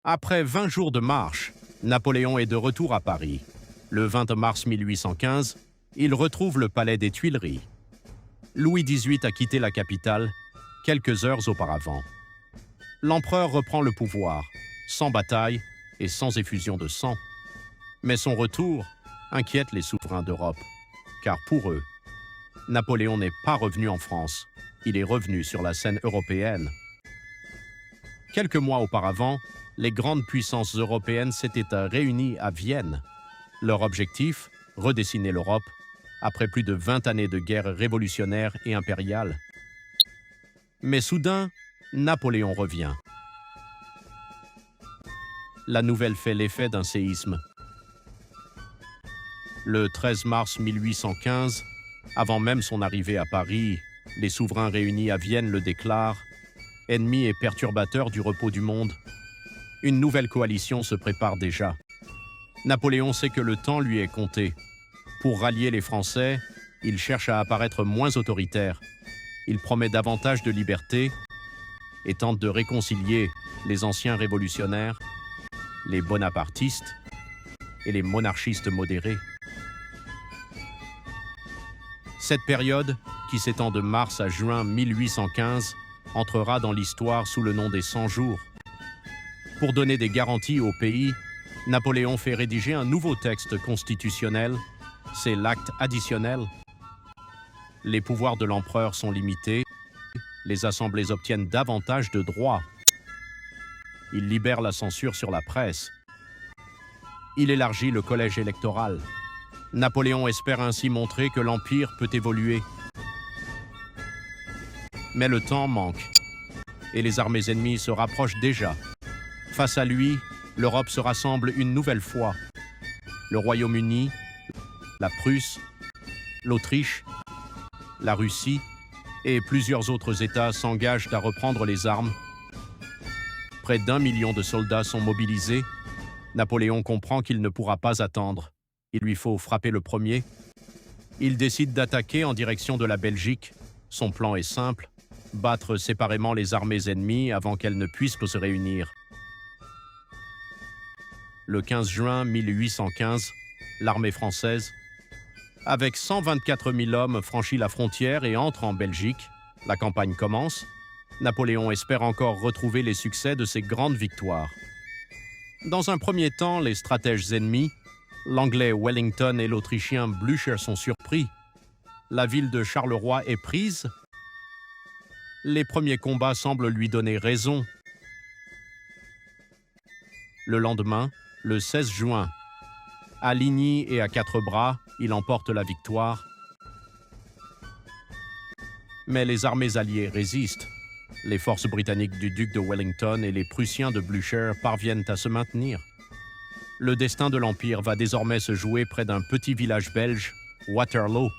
Après 20 jours de marche, Napoléon est de retour à Paris. Le 20 mars 1815, il retrouve le palais des Tuileries. Louis XVIII a quitté la capitale quelques heures auparavant. L'empereur reprend le pouvoir, sans bataille et sans effusion de sang. Mais son retour inquiète les souverains d'Europe, car pour eux, Napoléon n'est pas revenu en France, il est revenu sur la scène européenne. Quelques mois auparavant, les grandes puissances européennes s'étaient réunies à Vienne. Leur objectif, redessiner l'Europe, après plus de 20 années de guerre révolutionnaire et impériale. Mais soudain, Napoléon revient. La nouvelle fait l'effet d'un séisme. Le 13 mars 1815, avant même son arrivée à Paris, les souverains réunis à Vienne le déclarent « ennemi et perturbateur du repos du monde ». Une nouvelle coalition se prépare déjà. Napoléon sait que le temps lui est compté. Pour rallier les Français, il cherche à apparaître moins autoritaire. Il promet davantage de liberté et tente de réconcilier les anciens révolutionnaires, les bonapartistes et les monarchistes modérés. Cette période, qui s'étend de mars à juin 1815, entrera dans l'histoire sous le nom des 100 jours. Pour donner des garanties au pays, Napoléon fait rédiger un nouveau texte constitutionnel, c'est l'acte additionnel. Les pouvoirs de l'empereur sont limités, les assemblées obtiennent davantage de droits. Il libère la censure sur la presse. Il élargit le collège électoral. Napoléon espère ainsi montrer que l'Empire peut évoluer. Mais le temps manque, et les armées ennemies se rapprochent déjà. Face à lui, l'Europe se rassemble une nouvelle fois. Le Royaume-Uni, la Prusse, l'Autriche, la Russie et plusieurs autres États s'engagent à reprendre les armes. Près d'1 million de soldats sont mobilisés. Napoléon comprend qu'il ne pourra pas attendre. Il lui faut frapper le premier. Il décide d'attaquer en direction de la Belgique. Son plan est simple, battre séparément les armées ennemies avant qu'elles ne puissent se réunir. Le 15 juin 1815, l'armée française, avec 124 000 hommes, franchit la frontière et entre en Belgique. La campagne commence. Napoléon espère encore retrouver les succès de ses grandes victoires. Dans un premier temps, les stratèges ennemis, l'Anglais Wellington et l'Autrichien Blücher sont surpris. La ville de Charleroi est prise. Les premiers combats semblent lui donner raison. Le lendemain, le 16 juin, à Ligny et à Quatre-Bras, il emporte la victoire. Mais les armées alliées résistent. Les forces britanniques du duc de Wellington et les Prussiens de Blücher parviennent à se maintenir. Le destin de l'Empire va désormais se jouer près d'un petit village belge, Waterloo.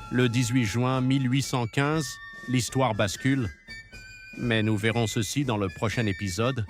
Le 18 juin 1815, l'histoire bascule. Mais nous verrons ceci dans le prochain épisode.